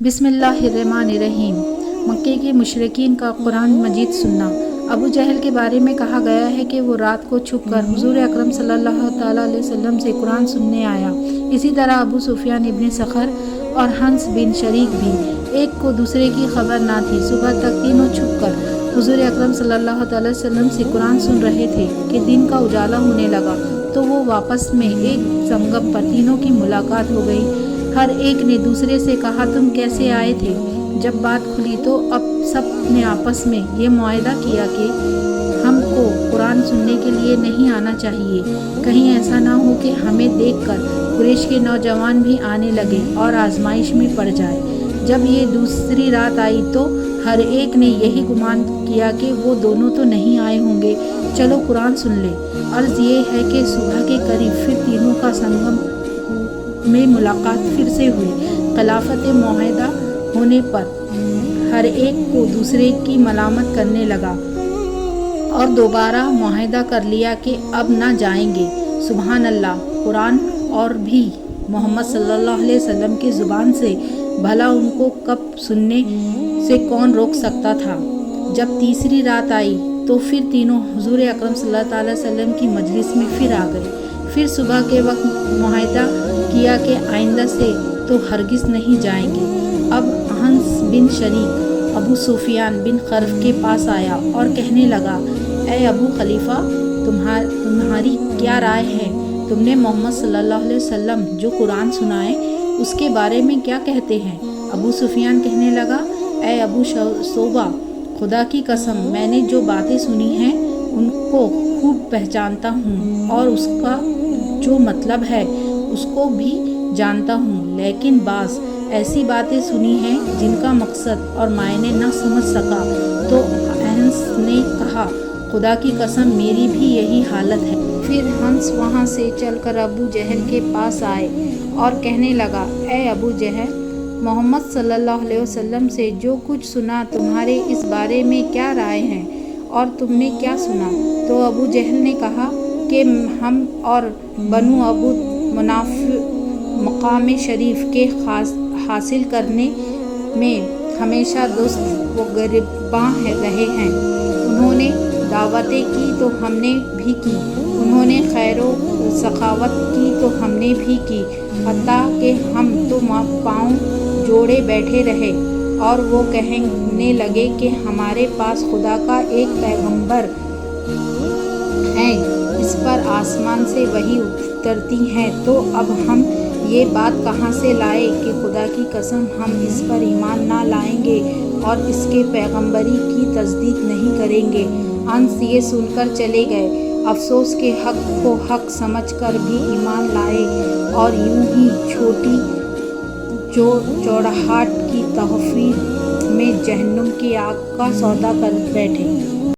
بسم اللہ الرحمن الرحیم۔ مکے کے مشرکین کا قرآن مجید سننا۔ ابو جہل کے بارے میں کہا گیا ہے کہ وہ رات کو چھپ کر حضور اکرم صلی اللہ تعالیٰ علیہ وسلم سے قرآن سننے آیا۔ اسی طرح ابو سفیان ابن سخر اور حنس بن شریک بھی، ایک کو دوسرے کی خبر نہ تھی۔ صبح تک تینوں چھپ کر حضور اکرم صلی اللہ تعالیٰ علیہ وسلم سے قرآن سن رہے تھے کہ دن کا اجالا ہونے لگا تو وہ واپس میں ایک سنگم پر تینوں کی ملاقات ہو گئی۔ ہر ایک نے دوسرے سے کہا تم کیسے آئے تھے؟ جب بات کھلی تو اب سب نے آپس میں یہ معاہدہ کیا کہ ہم کو قرآن سننے کے لیے نہیں آنا چاہیے، کہیں ایسا نہ ہو کہ ہمیں دیکھ کر قریش کے نوجوان بھی آنے لگے اور آزمائش میں پڑ جائے۔ جب یہ دوسری رات آئی تو ہر ایک نے یہی گمان کیا کہ وہ دونوں تو نہیں آئے ہوں گے، چلو قرآن سن لیں۔ عرض یہ ہے کہ صبح کے قریب پھر تینوں کا سنگم میں ملاقات پھر سے ہوئی۔ خلافت معاہدہ ہونے پر ہر ایک کو دوسرے کی ملامت کرنے لگا اور دوبارہ معاہدہ کر لیا کہ اب نہ جائیں گے۔ سبحان اللہ! قرآن اور بھی محمد صلی اللہ علیہ وسلم کی زبان سے، بھلا ان کو کب سننے سے کون روک سکتا تھا۔ جب تیسری رات آئی تو پھر تینوں حضور اکرم صلی اللہ علیہ وسلم کی مجلس میں پھر آ گئے۔ پھر صبح کے وقت معاہدہ کیا کہ آئندہ سے تو ہرگز نہیں جائیں گے۔ اب حنس بن شریک ابو سفیان بن حرب کے پاس آیا اور کہنے لگا، اے ابو خلیفہ، تمہاری کیا رائے ہے؟ تم نے محمد صلی اللہ علیہ وسلم جو قرآن سنائے اس کے بارے میں کیا کہتے ہیں؟ ابو سفیان کہنے لگا، اے ابو صوبہ، خدا کی قسم میں نے جو باتیں سنی ہیں ان کو خوب پہچانتا ہوں اور اس کا جو مطلب ہے اس کو بھی جانتا ہوں، لیکن بعض ایسی باتیں سنی ہیں جن کا مقصد اور معنی نہ سمجھ سکا۔ تو حنس نے کہا، خدا کی قسم میری بھی یہی حالت ہے۔ پھر حنس وہاں سے چل کر ابو جہل کے پاس آئے اور کہنے لگا، اے ابو جہل، محمد صلی اللہ علیہ وسلم سے جو کچھ سنا تمہارے اس بارے میں کیا رائے ہے اور تم نے کیا سنا؟ تو ابو جہل نے کہا کہ ہم اور بنو ابو مناف مقام شریف کے حاصل کرنے میں ہمیشہ دوست و گریباں رہے ہیں۔ انہوں نے دعوتیں کی تو ہم نے بھی کی، انہوں نے خیر و سخاوت کی تو ہم نے بھی کی، حتیٰ کہ ہم تو پاؤں جوڑے بیٹھے رہے اور وہ کہنے لگے کہ ہمارے پاس خدا کا ایک پیغمبر ہے، اس پر آسمان سے وحی اترتی ہے، تو اب ہم یہ بات کہاں سے لائے کہ خدا کی قسم ہم اس پر ایمان نہ لائیں گے اور اس کے پیغمبری کی تصدیق نہیں کریں گے۔ حنس یہ سن کر چلے گئے، افسوس کہ حق کو حق سمجھ کر بھی ایمان لائے اور یوں ہی چھوٹی چوڑاہٹ کی تحفظ میں جہنم کی آگ کا سودا کر بیٹھے۔